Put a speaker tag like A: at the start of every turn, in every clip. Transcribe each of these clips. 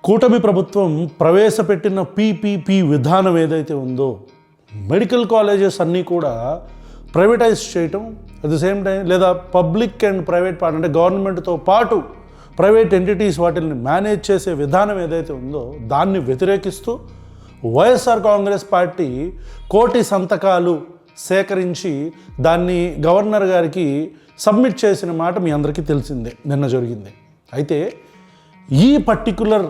A: కూటమి ప్రభుత్వం ప్రవేశపెట్టిన పీపీపీ విధానం ఏదైతే ఉందో మెడికల్ కాలేజెస్ అన్నీ కూడా ప్రైవేటైజ్ చేయటం, అట్ ది సేమ్ టైం లేదా పబ్లిక్ అండ్ ప్రైవేట్ పార్ట్ అంటే గవర్నమెంట్తో పాటు ప్రైవేట్ ఎంటిటీస్ వాటిని మేనేజ్ చేసే విధానం ఏదైతే ఉందో దాన్ని వ్యతిరేకిస్తూ వైఎస్ఆర్ కాంగ్రెస్ పార్టీ 1,000,000 సంతకాలు సేకరించి దాన్ని గవర్నర్ గారికి సబ్మిట్ చేసిన మాట మీ అందరికీ తెలిసిందే, నిన్న జరిగింది. అయితే ఈ పర్టికులర్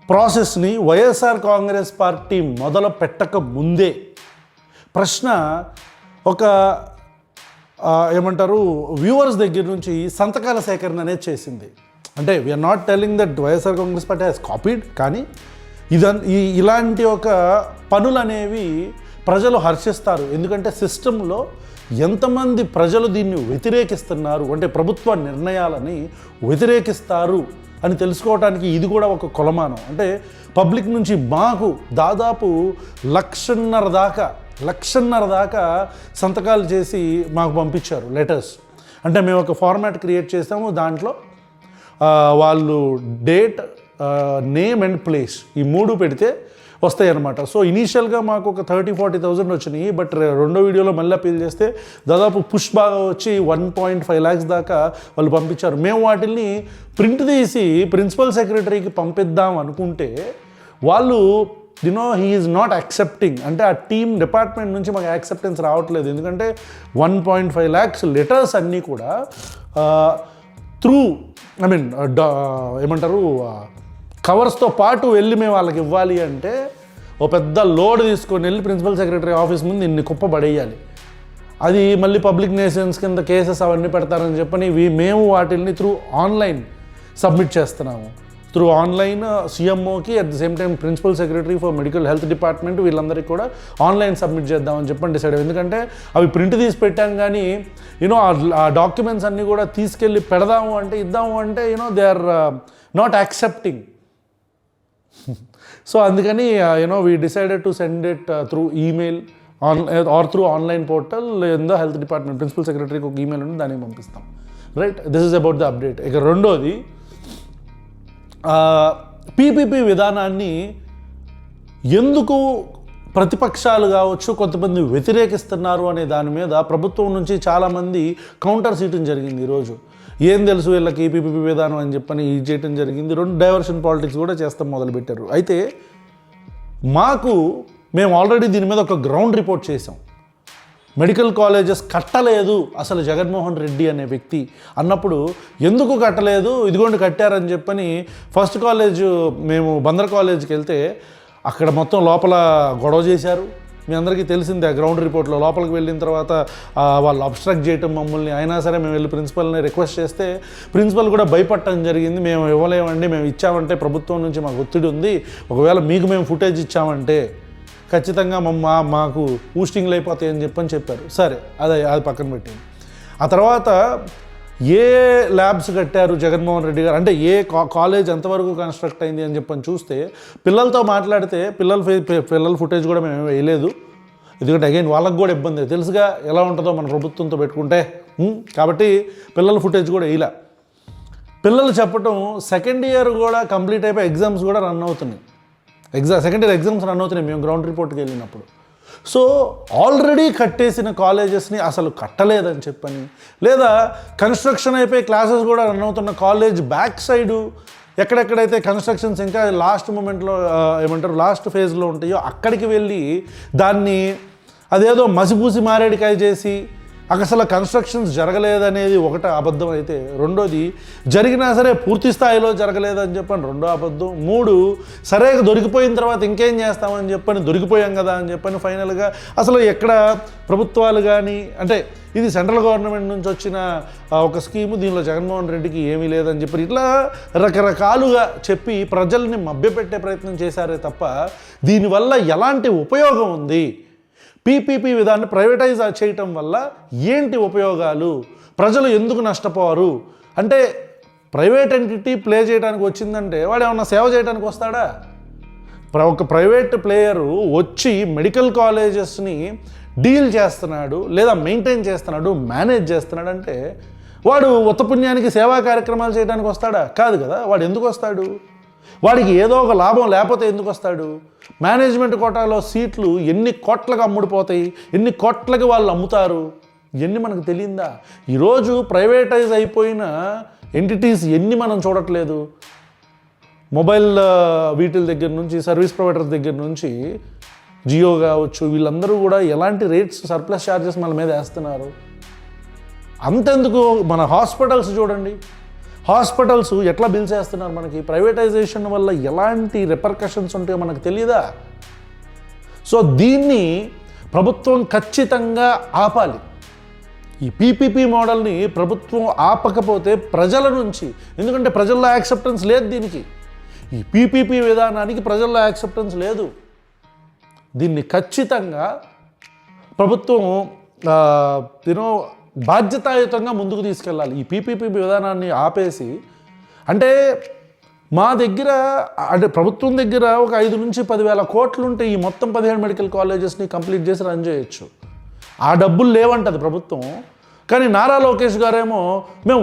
A: ప్రాసెస్ని వైఎస్ఆర్ కాంగ్రెస్ పార్టీ మొదలు పెట్టక ముందే ప్రశ్న ఒక ఏమంటారు వ్యూవర్స్ దగ్గర నుంచి సంతకాల సేకరణ అనేది చేసింది. అంటే we are not telling that YSR Congress Party has copied, కానీ ఇలాంటి ఒక పనులు అనేవి ప్రజలు హర్షిస్తారు. ఎందుకంటే సిస్టంలో ఎంతమంది ప్రజలు దీన్ని వ్యతిరేకిస్తున్నారు, అంటే ప్రభుత్వ నిర్ణయాలని వ్యతిరేకిస్తారు అని తెలుసుకోవడానికి ఇది కూడా ఒక కొలమానం. అంటే పబ్లిక్ నుంచి మాకు దాదాపు 1,50,000 దాకా సంతకాలు చేసి మాకు పంపించారు లెటర్స్. అంటే మేము ఒక ఫార్మాట్ క్రియేట్ చేస్తాము, దాంట్లో వాళ్ళు డేట్, నేమ్ అండ్ ప్లేస్ ఈ 3 పెడితే వస్తాయి అన్నమాట. సో ఇనీషియల్గా మాకు ఒక 30,000-40,000 వచ్చినాయి. బట్ రెండో వీడియోలో మళ్ళీ అప్పీల్ చేస్తే దాదాపు పుష్ బాగా వచ్చి 1.5 lakhs దాకా వాళ్ళు పంపించారు. మేము వాటిని ప్రింట్ తీసి ప్రిన్సిపల్ సెక్రటరీకి పంపిద్దాం అనుకుంటే వాళ్ళు హీ ఈజ్ నాట్ యాక్సెప్టింగ్, అంటే ఆ టీమ్ డిపార్ట్మెంట్ నుంచి మాకు యాక్సెప్టెన్స్ రావట్లేదు. ఎందుకంటే 1.5 lakhs లెటర్స్ అన్నీ కూడా త్రూ ఏమంటారు కవర్స్తో పాటు వెళ్ళి మేము వాళ్ళకి ఇవ్వాలి అంటే ఓ పెద్ద లోడ్ తీసుకొని వెళ్ళి ప్రిన్సిపల్ సెక్రటరీ ఆఫీస్ ముందు ఇన్ని కుప్ప పడేయాలి. అది మళ్ళీ పబ్లిక్ నేషన్స్ కింద కేసెస్ అవన్నీ పెడతారని చెప్పని మేము వాటిని త్రూ ఆన్లైన్ సబ్మిట్ చేస్తున్నాము. త్రూ ఆన్లైన్ సీఎంఓకి, at the same time principal secretary for medical health department వీళ్ళందరికీ కూడా ఆన్లైన్ సబ్మిట్ చేద్దామని చెప్పని డిసైడ్. ఎందుకంటే అవి ప్రింట్ తీసి పెట్టాం, కానీ ఆ డాక్యుమెంట్స్ అన్నీ కూడా తీసుకెళ్ళి పెడదాము అంటే ఇద్దాము అంటే they are not accepting. So అందుకని we decided to send it through email or through online portal in the health department. Principal సెక్రటరీకి ఒక ఈమెయిల్ ఉంది, దానికి పంపిస్తాం. Right, this is about the update. ఇక రెండోది, పీపీపీ విధానాన్ని ఎందుకు ప్రతిపక్షాలు కావచ్చు కొంతమంది వ్యతిరేకిస్తున్నారు అనే దాని మీద ప్రభుత్వం నుంచి చాలామంది కౌంటర్ సీయటం జరిగింది. ఈరోజు ఏం తెలుసు వీళ్ళకి పీపీపీ విధానం అని చెప్పని ఇది చేయటం జరిగింది. 2 డైవర్షన్ పాలిటిక్స్ కూడా చేస్తాం మొదలుపెట్టారు. అయితే మేము ఆల్రెడీ దీని మీద ఒక గ్రౌండ్ రిపోర్ట్ చేసాం. మెడికల్ కాలేజెస్ కట్టలేదు అసలు జగన్మోహన్ రెడ్డి అనే వ్యక్తి అన్నప్పుడు, ఎందుకు కట్టలేదు, ఇదిగోండి కట్టారని చెప్పని ఫస్ట్ కాలేజ్ మేము బందర్ కాలేజ్కి వెళ్తే అక్కడ మొత్తం లోపల గొడవ చేశారు. మీ అందరికీ తెలిసిందే గ్రౌండ్ రిపోర్ట్లో. లోపలికి వెళ్ళిన తర్వాత వాళ్ళు అబ్స్ట్రాక్ట్ చేయటం మమ్మల్ని. అయినా సరే మేము వెళ్ళి ప్రిన్సిపల్ని రిక్వెస్ట్ చేస్తే ప్రిన్సిపల్ కూడా భయపడటం జరిగింది. మేము ఇవ్వలేమండి, మేము ఇచ్చామంటే ప్రభుత్వం నుంచి మాకు ఒత్తిడి ఉంది, ఒకవేళ మీకు మేము ఫుటేజ్ ఇచ్చామంటే ఖచ్చితంగా మాకు ఊస్టింగ్లు అయిపోతాయని చెప్పారు. సరే, అది పక్కన పెట్టింది. ఆ తర్వాత ఏ ల్యాబ్స్ కట్టారు జగన్మోహన్ రెడ్డి గారు, అంటే ఏ కాలేజ్ ఎంతవరకు కన్స్ట్రక్ట్ అయింది అని చెప్పని చూస్తే పిల్లలతో మాట్లాడితే పిల్లల ఫుటేజ్ కూడా మేము వేయలేదు. ఎందుకంటే అగైన్ వాళ్ళకు కూడా ఇబ్బంది, తెలుసుగా ఎలా ఉంటుందో మన ప్రభుత్వంతో పెట్టుకుంటే. కాబట్టి పిల్లల ఫుటేజ్ కూడా వేయలే. పిల్లలు చెప్పటం సెకండ్ ఇయర్ కూడా కంప్లీట్ అయిపోయి ఎగ్జామ్స్ కూడా రన్ అవుతున్నాయి. సెకండ్ ఇయర్ ఎగ్జామ్స్ రన్ అవుతున్నాయి మేము గ్రౌండ్ రిపోర్ట్కి వెళ్ళినప్పుడు. సో ఆల్రెడీ కట్టేసిన కాలేజెస్ని అసలు కట్టలేదని చెప్పని, లేదా కన్స్ట్రక్షన్ అయిపోయి క్లాసెస్ కూడా రన్ అవుతున్న కాలేజ్ బ్యాక్ సైడు ఎక్కడెక్కడైతే కన్స్ట్రక్షన్స్ ఇంకా లాస్ట్ మూమెంట్లో లాస్ట్ ఫేజ్లో ఉంటాయో అక్కడికి వెళ్ళి దాన్ని అదేదో మసిపూసి మారేడికాయ చేసి అసలు కన్స్ట్రక్షన్స్ జరగలేదనేది ఒకటి అబద్ధం అయితే, రెండోది జరిగినా సరే పూర్తి స్థాయిలో జరగలేదని చెప్పని రెండో అబద్ధం, 3 సరే దొరికిపోయిన తర్వాత ఇంకేం చేస్తామని చెప్పని దొరికిపోయాం కదా అని చెప్పని ఫైనల్గా అసలు ఎక్కడ ప్రభుత్వాలు కానీ, అంటే ఇది సెంట్రల్ గవర్నమెంట్ నుంచి వచ్చిన ఒక స్కీము, దీనిలో జగన్మోహన్ రెడ్డికి ఏమీ లేదని చెప్పి ఇట్లా రకరకాలుగా చెప్పి ప్రజల్ని మభ్యపెట్టే ప్రయత్నం చేశారే తప్ప దీనివల్ల ఎలాంటి ఉపయోగం ఉంది, పీపీపీ విధాన్ని ప్రైవేటైజ్ చేయటం వల్ల ఏంటి ఉపయోగాలు, ప్రజలు ఎందుకు నష్టపోరు, అంటే ప్రైవేట్ ఎంటిటీ ప్లే చేయడానికి వచ్చిందంటే వాడు ఏమన్నా సేవ చేయడానికి వస్తాడా? ఒక ప్రైవేట్ ప్లేయరు వచ్చి మెడికల్ కాలేజెస్ని డీల్ చేస్తున్నాడు, లేదా మెయింటైన్ చేస్తున్నాడు, మేనేజ్ చేస్తున్నాడు అంటే వాడు ఉత్తపుణ్యానికి సేవా కార్యక్రమాలు చేయడానికి వస్తాడా? కాదు కదా. వాడు ఎందుకు వస్తాడు? వాడికి ఏదో ఒక లాభం లేకపోతే ఎందుకు వస్తాడు? మేనేజ్మెంట్ కోటాలో సీట్లు ఎన్ని కోట్లకు అమ్ముడిపోతాయి, ఎన్ని కోట్లకి వాళ్ళు అమ్ముతారు, ఎన్ని మనకు తెలియందా? ఈరోజు ప్రైవేటైజ్ అయిపోయిన ఎంటిటీస్ ఎన్ని మనం చూడట్లేదు. మొబైల్ వీటిల దగ్గర నుంచి, సర్వీస్ ప్రొవైడర్ దగ్గర నుంచి, జియో కావచ్చు, వీళ్ళందరూ కూడా ఎలాంటి రేట్స్, సర్ప్లస్ ఛార్జెస్ మన మీద వేస్తున్నారు. అంతెందుకు మన హాస్పిటల్స్ చూడండి, హాస్పిటల్స్ ఎట్లా బిల్స్ వేస్తున్నారు మనకి. ప్రైవేటైజేషన్ వల్ల ఎలాంటి రిపర్కషన్స్ ఉంటాయో మనకు తెలియదా? సో దీన్ని ప్రభుత్వం ఖచ్చితంగా ఆపాలి. ఈ పీపీపీ మోడల్ని ప్రభుత్వం ఆపకపోతే ప్రజల నుంచి, ఎందుకంటే ప్రజల్లో యాక్సెప్టెన్స్ లేదు దీనికి, ఈ పీపీపీ విధానానికి ప్రజల్లో యాక్సెప్టెన్స్ లేదు. దీన్ని ఖచ్చితంగా ప్రభుత్వం బాధ్యతాయుతంగా ముందుకు తీసుకెళ్ళాలి. ఈ పీపీపీ విధానాన్ని ఆపేసి, అంటే మా దగ్గర, అంటే ప్రభుత్వం దగ్గర ఒక 5 నుంచి 10,000 కోట్లు ఉంటే ఈ మొత్తం 17 మెడికల్ కాలేజెస్ని కంప్లీట్ చేసి రన్ చేయొచ్చు. ఆ డబ్బులు లేవంటది ప్రభుత్వం. కానీ నారా లోకేష్ గారేమో మేము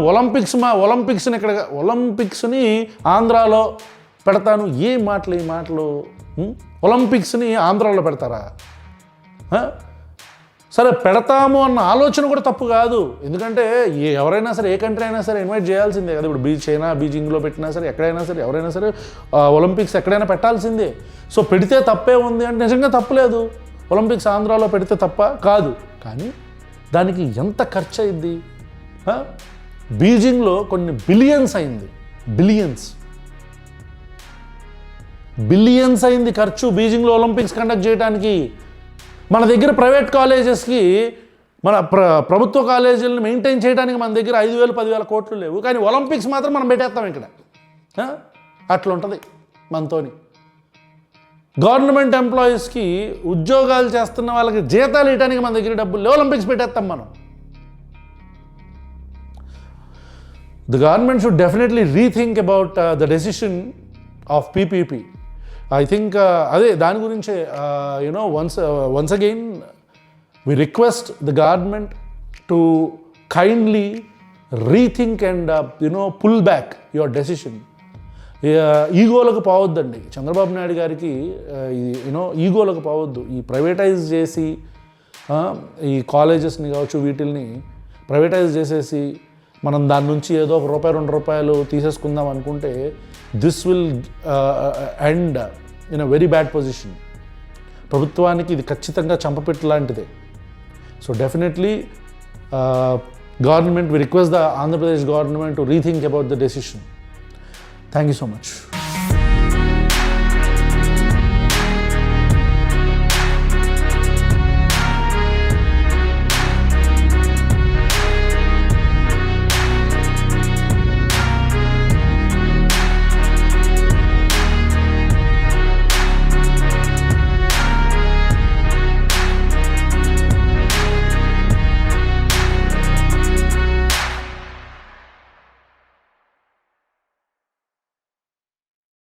A: ఒలింపిక్స్ని ఆంధ్రాలో పెడతాను. ఏ మాటలు ఈ మాటలు? ఒలింపిక్స్ని ఆంధ్రాలో పెడతారా? సరే పెడతాము అన్న ఆలోచన కూడా తప్పు కాదు. ఎందుకంటే ఎవరైనా సరే, ఏ కంట్రీ అయినా సరే ఇన్వైట్ చేయాల్సిందే కదా. ఇప్పుడు చైనా బీజింగ్లో పెట్టినా సరే, ఎక్కడైనా సరే, ఎవరైనా సరే ఒలింపిక్స్ ఎక్కడైనా పెట్టాల్సిందే. సో పెడితే తప్పే ఉంది అంటే నిజంగా తప్పులేదు. ఒలింపిక్స్ ఆంధ్రాలో పెడితే తప్ప కాదు. కానీ దానికి ఎంత ఖర్చు అయింది? బీజింగ్లో కొన్ని బిలియన్స్ అయింది, బిలియన్స్ అయింది ఖర్చు బీజింగ్లో ఒలింపిక్స్ కండక్ట్ చేయడానికి. మన దగ్గర ప్రైవేట్ కాలేజెస్కి, మన ప్రభుత్వ కాలేజీలను మెయింటైన్ చేయడానికి మన దగ్గర 5,000-10,000 కోట్లు లేవు. కానీ ఒలింపిక్స్ మాత్రం మనం పెట్టేస్తాం ఇక్కడ. అట్లా ఉంటుంది మనతోని. గవర్నమెంట్ ఎంప్లాయీస్కి, ఉద్యోగాలు చేస్తున్న వాళ్ళకి జీతాలు ఇవ్వడానికి మన దగ్గర డబ్బులు లేవు, ఒలింపిక్స్ పెట్టేస్తాం మనం. The government should definitely rethink about the decision of PPP. I think అదే దాని గురించే once again we request the government to kindly rethink and pull back your decision. ఈగోలకు పోవద్దండి Chandrababu Naidu గారికి. ఈగోలకు పోవద్దు. ఈ ప్రైవేటైజ్ చేసి ఈ కాలేజెస్ని కావచ్చు, వీటిల్ని ప్రైవేటైజ్ చేసేసి మనం దాని నుంచి ఏదో ₹1-2 తీసేసుకుందాం అనుకుంటే this will end in a very bad position. ప్రభుత్వానికి ఇది ఖచ్చితంగా చంపపెట్టు లాంటిదే. So definitely government, we request the Andhra Pradesh government to rethink about the decision. Thank you so much.